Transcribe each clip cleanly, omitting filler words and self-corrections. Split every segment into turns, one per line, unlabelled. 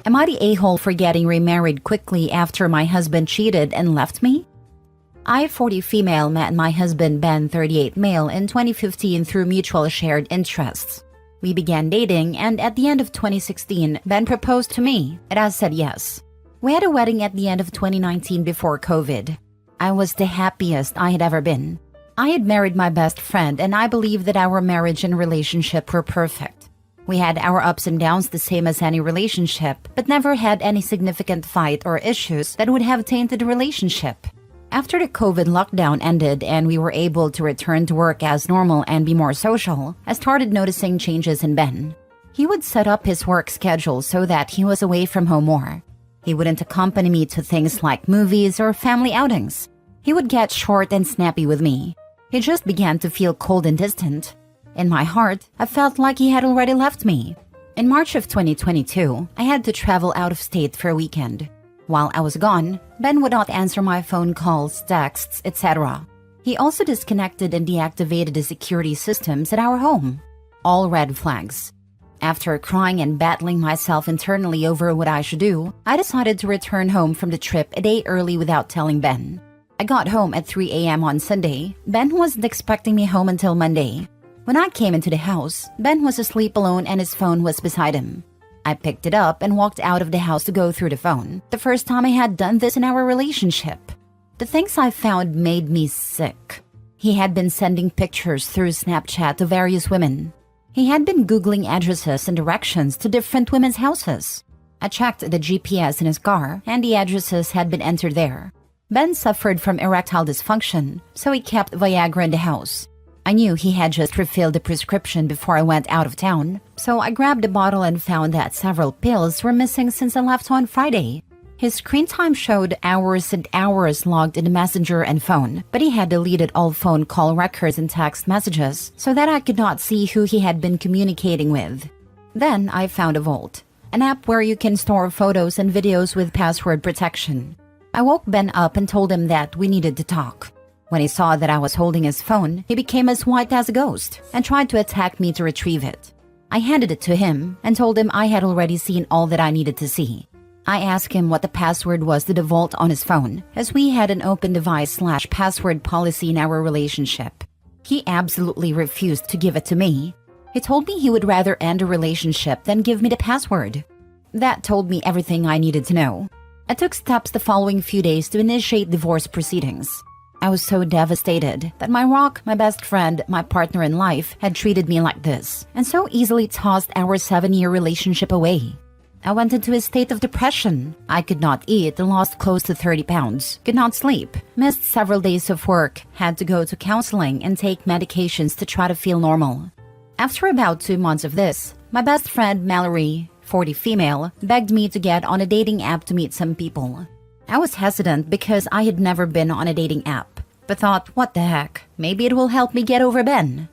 Am I the a-hole for getting remarried quickly after my husband cheated and left me? I, 40 female, met my husband Ben, 38 male, in 2015 through mutual shared interests. We began dating, and at the end of 2016, Ben proposed to me, and I said yes. We had a wedding at the end of 2019 before COVID. I was the happiest I had ever been. I had married my best friend, and I believe that our marriage and relationship were perfect. We had our ups and downs the same as any relationship, but never had any significant fight or issues that would have tainted the relationship. After the COVID lockdown ended and we were able to return to work as normal and be more social, I started noticing changes in Ben. He would set up his work schedule so that he was away from home more. He wouldn't accompany me to things like movies or family outings. He would get short and snappy with me. He just began to feel cold and distant. In my heart, I felt like he had already left me. In March of 2022, I had to travel out of state for a weekend. While I was gone, Ben would not answer my phone calls, texts, etc. He also disconnected and deactivated the security systems at our home. All red flags. After crying and battling myself internally over what I should do, I decided to return home from the trip a day early without telling Ben. I got home at 3 a.m. on Sunday. Ben wasn't expecting me home until Monday. When I came into the house, Ben was asleep alone and his phone was beside him. I picked it up and walked out of the house to go through the phone, the first time I had done this in our relationship. The things I found made me sick. He had been sending pictures through Snapchat to various women. He had been Googling addresses and directions to different women's houses. I checked the GPS in his car, and the addresses had been entered there. Ben suffered from erectile dysfunction, so he kept Viagra in the house. I knew he had just refilled the prescription before I went out of town, so I grabbed the bottle and found that several pills were missing since I left on Friday. His screen time showed hours and hours logged in the messenger and phone, but he had deleted all phone call records and text messages so that I could not see who he had been communicating with. Then I found a Vault, an app where you can store photos and videos with password protection. I woke Ben up and told him that we needed to talk. When he saw that I was holding his phone, he became as white as a ghost and tried to attack me to retrieve it. I handed it to him and told him I had already seen all that I needed to see. I asked him what the password was to the Vault on his phone, as we had an open device/password policy in our relationship. He absolutely refused to give it to me. He told me he would rather end a relationship than give me the password. That told me everything I needed to know. I took steps the following few days to initiate divorce proceedings. I was so devastated that my rock, my best friend, my partner in life, had treated me like this, and so easily tossed our 7-year relationship away. I went into a state of depression. I could not eat and lost close to 30 pounds, could not sleep, missed several days of work, had to go to counseling and take medications to try to feel normal. After about 2 months of this, my best friend Mallory, 40 female, begged me to get on a dating app to meet some people. I was hesitant because I had never been on a dating app, but thought, what the heck, maybe it will help me get over Ben.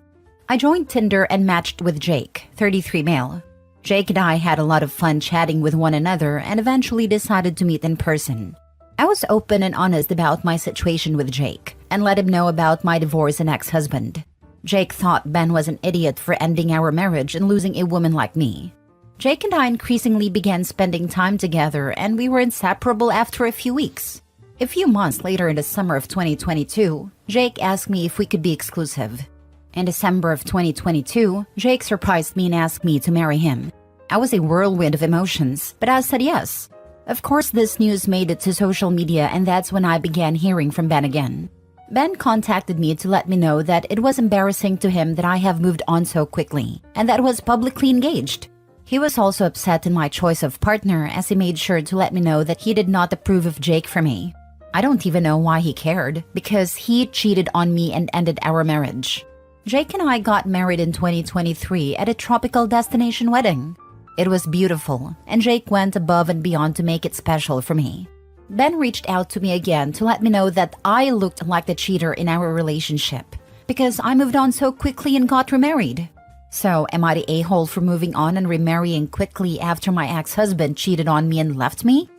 I joined Tinder and matched with Jake, 33 male. Jake and I had a lot of fun chatting with one another and eventually decided to meet in person. I was open and honest about my situation with Jake and let him know about my divorce and ex-husband. Jake thought Ben was an idiot for ending our marriage and losing a woman like me. Jake and I increasingly began spending time together and we were inseparable after a few weeks. A few months later in the summer of 2022, Jake asked me if we could be exclusive. In December of 2022, Jake surprised me and asked me to marry him. I was a whirlwind of emotions, but I said yes. Of course, this news made it to social media and that's when I began hearing from Ben again. Ben contacted me to let me know that it was embarrassing to him that I have moved on so quickly and that I was publicly engaged. He was also upset in my choice of partner as he made sure to let me know that he did not approve of Jake for me. I don't even know why he cared, because he cheated on me and ended our marriage. Jake and I got married in 2023 at a tropical destination wedding. It was beautiful, and Jake went above and beyond to make it special for me. Ben reached out to me again to let me know that I looked like the cheater in our relationship, because I moved on so quickly and got remarried. So, am I the a-hole for moving on and remarrying quickly after my ex-husband cheated on me and left me?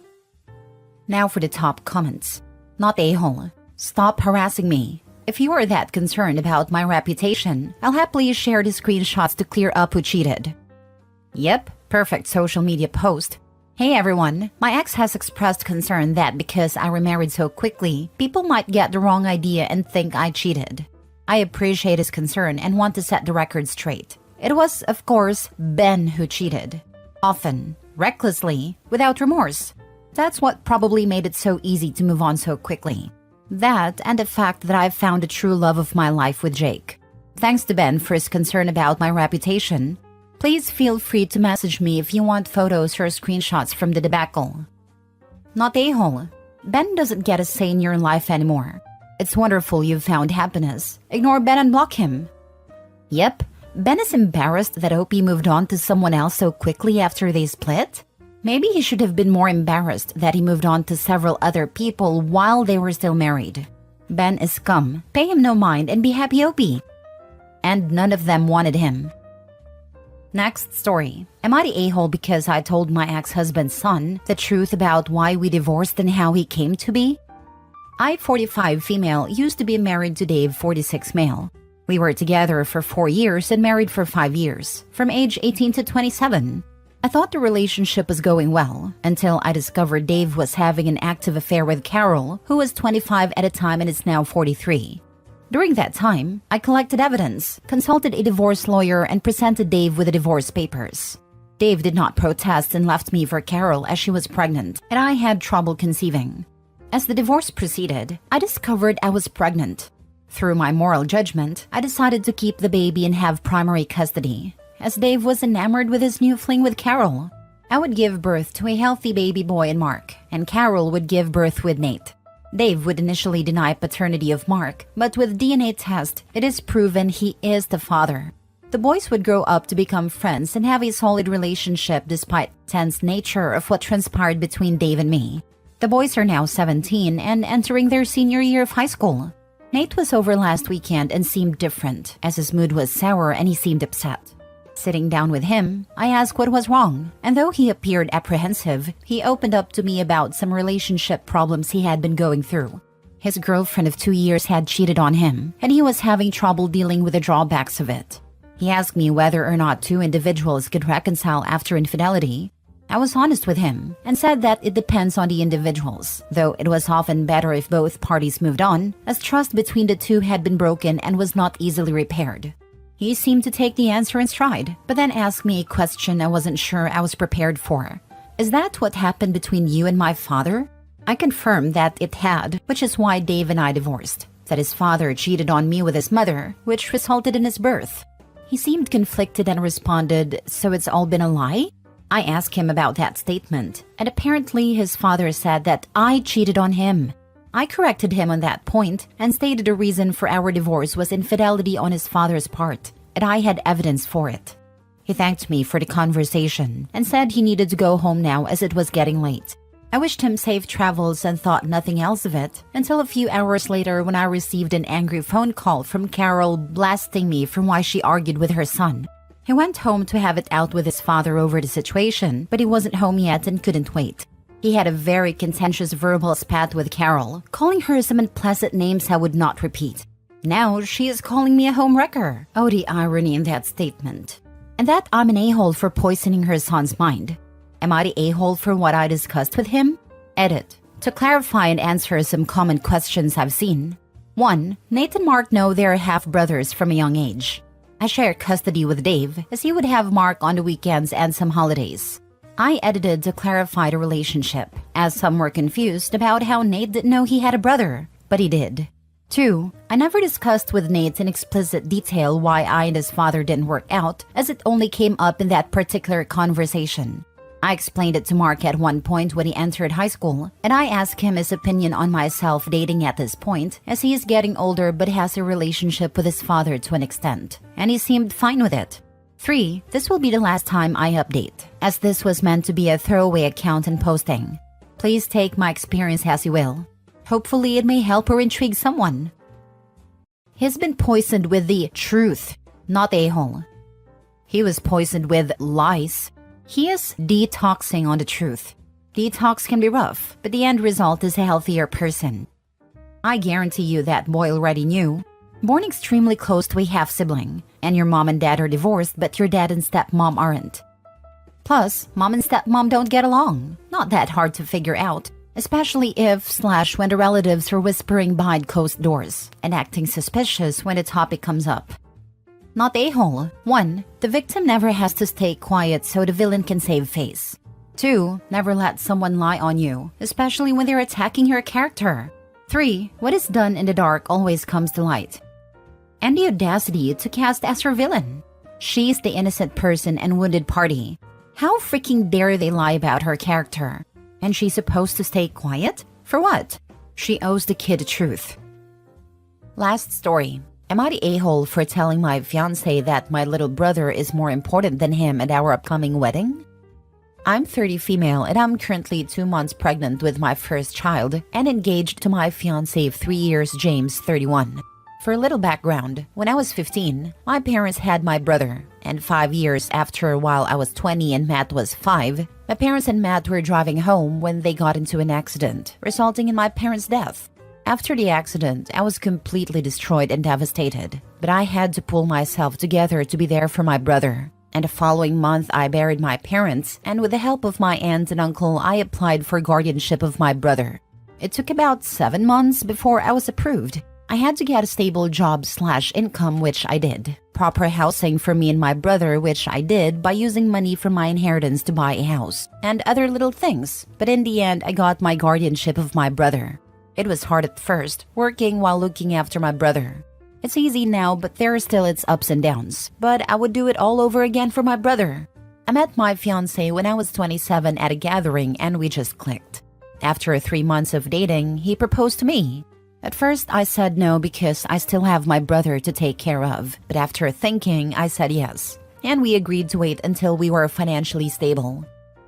Now for the top comments. Not a-hole. Stop harassing me. If you are that concerned about my reputation, I'll happily share the screenshots to clear up who cheated. Yep, perfect social media post. Hey everyone, my ex has expressed concern that because I remarried so quickly, people might get the wrong idea and think I cheated. I appreciate his concern and want to set the record straight. It was, of course, Ben who cheated. Often, recklessly, without remorse. That's what probably made it so easy to move on so quickly. That and the fact that I've found the true love of my life with Jake. Thanks to Ben for his concern about my reputation. Please feel free to message me if you want photos or screenshots from the debacle. Not a-hole. Ben doesn't get a say in your life anymore. It's wonderful you've found happiness. Ignore Ben and block him. Yep, Ben is embarrassed that OP moved on to someone else so quickly after they split. Maybe he should have been more embarrassed that he moved on to several other people while they were still married. Ben is scum. Pay him no mind and be happy, OP. And none of them wanted him. Next story. Am I the a-hole because I told my ex-husband's son the truth about why we divorced and how he came to be? I, 45 female, used to be married to Dave, 46 male. We were together for 4 years and married for 5 years, from age 18 to 27. I thought the relationship was going well, until I discovered Dave was having an active affair with Carol, who was 25 at the time and is now 43. During that time, I collected evidence, consulted a divorce lawyer, and presented Dave with the divorce papers. Dave did not protest and left me for Carol as she was pregnant, and I had trouble conceiving. As the divorce proceeded, I discovered I was pregnant. Through my moral judgment, I decided to keep the baby and have primary custody, as Dave was enamored with his new fling with Carol. I would give birth to a healthy baby boy in Mark, and Carol would give birth with Nate. Dave would initially deny paternity of Mark, but with DNA test, it is proven he is the father. The boys would grow up to become friends and have a solid relationship despite tense nature of what transpired between Dave and me. The boys are now 17 and entering their senior year of high school. Nate was over last weekend and seemed different, as his mood was sour and he seemed upset. Sitting down with him, I asked what was wrong, and though he appeared apprehensive, he opened up to me about some relationship problems he had been going through. His girlfriend of 2 years had cheated on him, and he was having trouble dealing with the drawbacks of it. He asked me whether or not two individuals could reconcile after infidelity. I was honest with him, and said that it depends on the individuals, though it was often better if both parties moved on, as trust between the two had been broken and was not easily repaired. He seemed to take the answer in stride, but then asked me a question I wasn't sure I was prepared for. Is that what happened between you and my father? I confirmed that it had, which is why Dave and I divorced. That his father cheated on me with his mother, which resulted in his birth. He seemed conflicted and responded, so it's all been a lie? I asked him about that statement, and apparently his father said that I cheated on him. I corrected him on that point and stated the reason for our divorce was infidelity on his father's part, and I had evidence for it. He thanked me for the conversation and said he needed to go home now as it was getting late. I wished him safe travels and thought nothing else of it until a few hours later when I received an angry phone call from Carol blasting me for why she argued with her son. He went home to have it out with his father over the situation, but he wasn't home yet and couldn't wait. He had a very contentious verbal spat with Carol, calling her some unpleasant names I would not repeat. Now she is calling me a home wrecker. Oh, the irony in that statement. And that I'm an a-hole for poisoning her son's mind. Am I the a-hole for what I discussed with him? Edit. To clarify and answer some common questions I've seen. 1. Nate and Mark know they're half-brothers from a young age. I share custody with Dave, as he would have Mark on the weekends and some holidays. I edited to clarify the relationship, as some were confused about how Nate didn't know he had a brother, but he did. 2. I never discussed with Nate in explicit detail why I and his father didn't work out, as it only came up in that particular conversation. I explained it to Mark at one point when he entered high school, and I asked him his opinion on myself dating at this point, as he is getting older but has a relationship with his father to an extent, and he seemed fine with it. 3. This will be the last time I update, as this was meant to be a throwaway account and posting. Please take my experience as you will. Hopefully it may help or intrigue someone. He's been poisoned with the truth, not a-hole. He was poisoned with lies. He is detoxing on the truth. Detox can be rough, but the end result is a healthier person. I guarantee you that boy already knew. Born extremely close to a half-sibling, and your mom and dad are divorced but your dad and stepmom aren't. Plus, mom and stepmom don't get along. Not that hard to figure out, especially if/when the relatives are whispering behind closed doors and acting suspicious when the topic comes up. Not a-hole. 1. The victim never has to stay quiet so the villain can save face. 2. Never let someone lie on you, especially when they're attacking your character. 3. What is done in the dark always comes to light. And the audacity to cast as her villain. She's the innocent person and wounded party. How freaking dare they lie about her character? And she's supposed to stay quiet? For what? She owes the kid the truth. Last story. Am I the a-hole for telling my fiance that my little brother is more important than him at our upcoming wedding? I'm 30 female and I'm currently 2 months pregnant with my first child and engaged to my fiance of 3 years, James, 31. For a little background, when I was 15, my parents had my brother, and 5 years after, while I was 20 and Matt was 5, my parents and Matt were driving home when they got into an accident, resulting in my parents' death. After the accident, I was completely destroyed and devastated, but I had to pull myself together to be there for my brother. And the following month, I buried my parents, and with the help of my aunt and uncle, I applied for guardianship of my brother. It took about 7 months before I was approved. I had to get a stable job/income, which I did. Proper housing for me and my brother, which I did by using money from my inheritance to buy a house, and other little things. But in the end, I got my guardianship of my brother. It was hard at first, working while looking after my brother. It's easy now, but there are still its ups and downs. But I would do it all over again for my brother. I met my fiancé when I was 27 at a gathering and we just clicked. After 3 months of dating, he proposed to me. At first, I said no because I still have my brother to take care of. But after thinking, I said yes. And we agreed to wait until we were financially stable.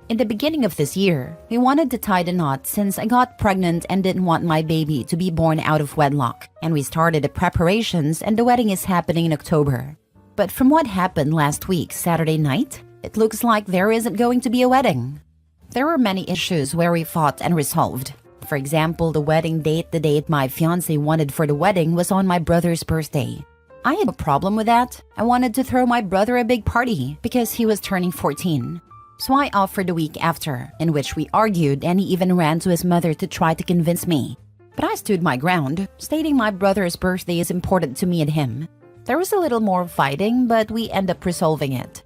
In the beginning of this year, we wanted to tie the knot since I got pregnant and didn't want my baby to be born out of wedlock. And we started the preparations and the wedding is happening in October. But from what happened last week, Saturday night, it looks like there isn't going to be a wedding. There were many issues where we fought and resolved. For example, the wedding date, the date my fiancé wanted for the wedding was on my brother's birthday. I had a problem with that. I wanted to throw my brother a big party because he was turning 14. So I offered the week after, in which we argued and he even ran to his mother to try to convince me. But I stood my ground, stating my brother's birthday is important to me and him. There was a little more fighting, but we ended up resolving it.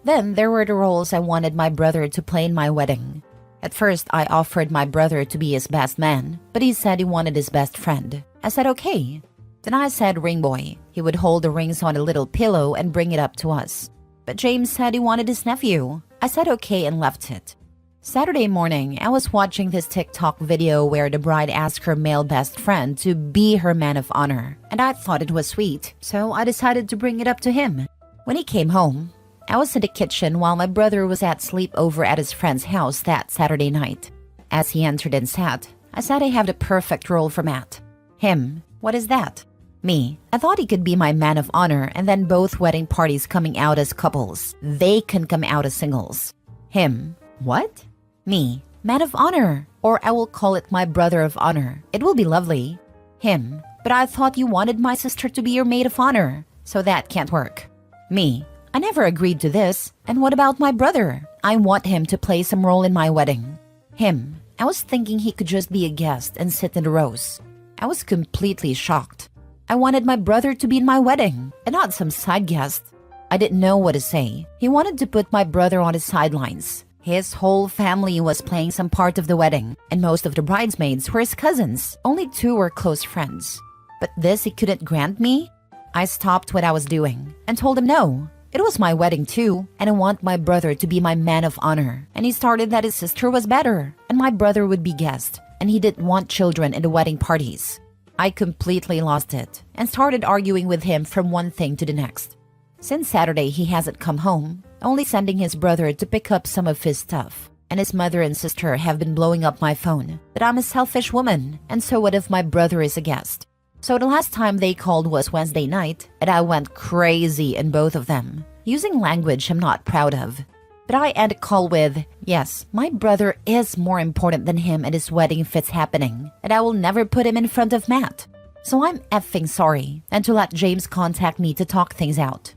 Then there were the roles I wanted my brother to play in my wedding. At first, I offered my brother to be his best man, but he said he wanted his best friend. I said okay. Then I said ring boy. He would hold the rings on a little pillow and bring it up to us. But James said he wanted his nephew. I said okay and left it. Saturday morning, I was watching this TikTok video where the bride asked her male best friend to be her man of honor, and I thought it was sweet, so I decided to bring it up to him. When he came home, I was in the kitchen while my brother was at sleepover at his friend's house that Saturday night. As he entered and sat, I said I have the perfect role for Matt. Him. What is that? Me. I thought he could be my man of honor and then both wedding parties coming out as couples. They can come out as singles. Him. What? Me. Man of honor. Or I will call it my brother of honor. It will be lovely. Him. But I thought you wanted my sister to be your maid of honor. So that can't work. Me. I never agreed to this. And what about my brother? I want him to play some role in my wedding. Him. I was thinking he could just be a guest and sit in the rows. I was completely shocked. I wanted my brother to be in my wedding and not some side guest. I didn't know what to say. He wanted to put my brother on the sidelines. His whole family was playing some part of the wedding, and most of the bridesmaids were his cousins. Only 2 were close friends. But this he couldn't grant me? I stopped what I was doing and told him no. It was my wedding too, and I want my brother to be my man of honor. And he started that his sister was better, and my brother would be guest, and he didn't want children in the wedding parties. I completely lost it and started arguing with him from one thing to the next. Since Saturday, he hasn't come home, only sending his brother to pick up some of his stuff. And his mother and sister have been blowing up my phone that I'm a selfish woman, and so what if my brother is a guest? So the last time they called was Wednesday night, and I went crazy in both of them, using language I'm not proud of. But I end the call with, yes, my brother is more important than him at his wedding if it's happening, and I will never put him in front of Matt. So I'm effing sorry, and to let James contact me to talk things out.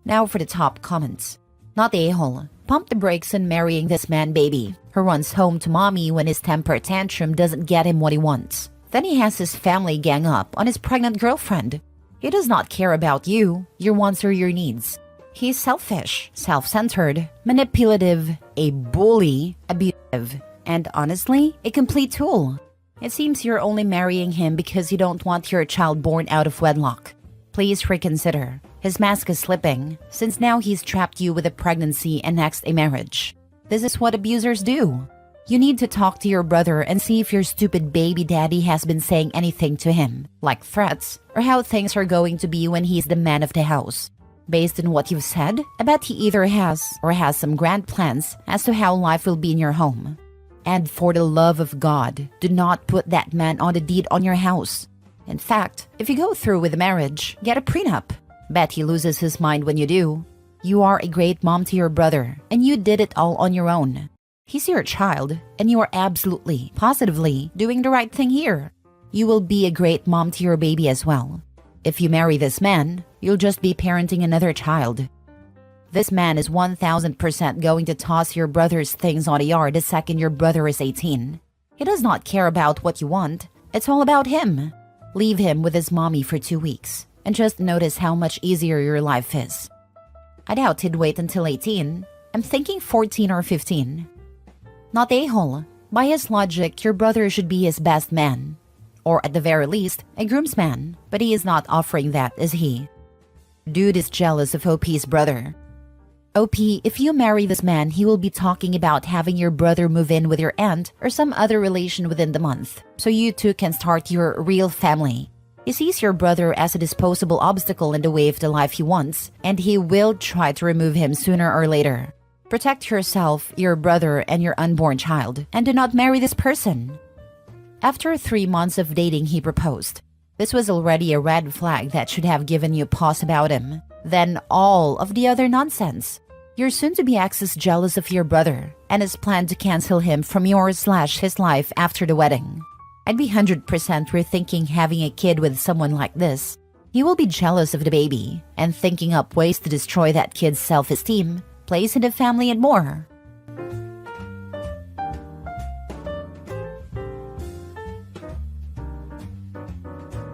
Now for the top comments. Not the a-hole. Pump the brakes on marrying this man, baby, who runs home to mommy when his temper tantrum doesn't get him what he wants. Then he has his family gang up on his pregnant girlfriend. He does not care about you, your wants or your needs. He's selfish, self-centered, manipulative, a bully, abusive, and honestly, a complete tool. It seems you're only marrying him because you don't want your child born out of wedlock. Please reconsider. His mask is slipping, since now he's trapped you with a pregnancy and next a marriage. This is what abusers do. You need to talk to your brother and see if your stupid baby daddy has been saying anything to him, like threats, or how things are going to be when he's the man of the house. Based on what you've said, I bet he either has or has some grand plans as to how life will be in your home. And for the love of God, do not put that man on the deed on your house. In fact, if you go through with the marriage, get a prenup. Bet he loses his mind when you do. You are a great mom to your brother, and you did it all on your own. He's your child, and you are absolutely, positively doing the right thing here. You will be a great mom to your baby as well. If you marry this man, you'll just be parenting another child. This man is 1000% going to toss your brother's things on the yard the second your brother is 18. He does not care about what you want. It's all about him. Leave him with his mommy for 2 weeks, and just notice how much easier your life is. I doubt he'd wait until 18. I'm thinking 14 or 15. Not a-hole. By his logic, your brother should be his best man. Or at the very least, a groomsman. But he is not offering that, is he? Dude is jealous of OP's brother. OP, if you marry this man, he will be talking about having your brother move in with your aunt or some other relation within the month, so you two can start your real family. He sees your brother as a disposable obstacle in the way of the life he wants, and he will try to remove him sooner or later. Protect yourself, your brother, and your unborn child, and do not marry this person. After 3 months of dating, he proposed. This was already a red flag that should have given you pause about him. Then all of the other nonsense. Your soon-to-be ex is jealous of your brother and has planned to cancel him from yours/his life after the wedding. I'd be 100% rethinking having a kid with someone like this. He will be jealous of the baby and thinking up ways to destroy that kid's self-esteem, place in the family, and more.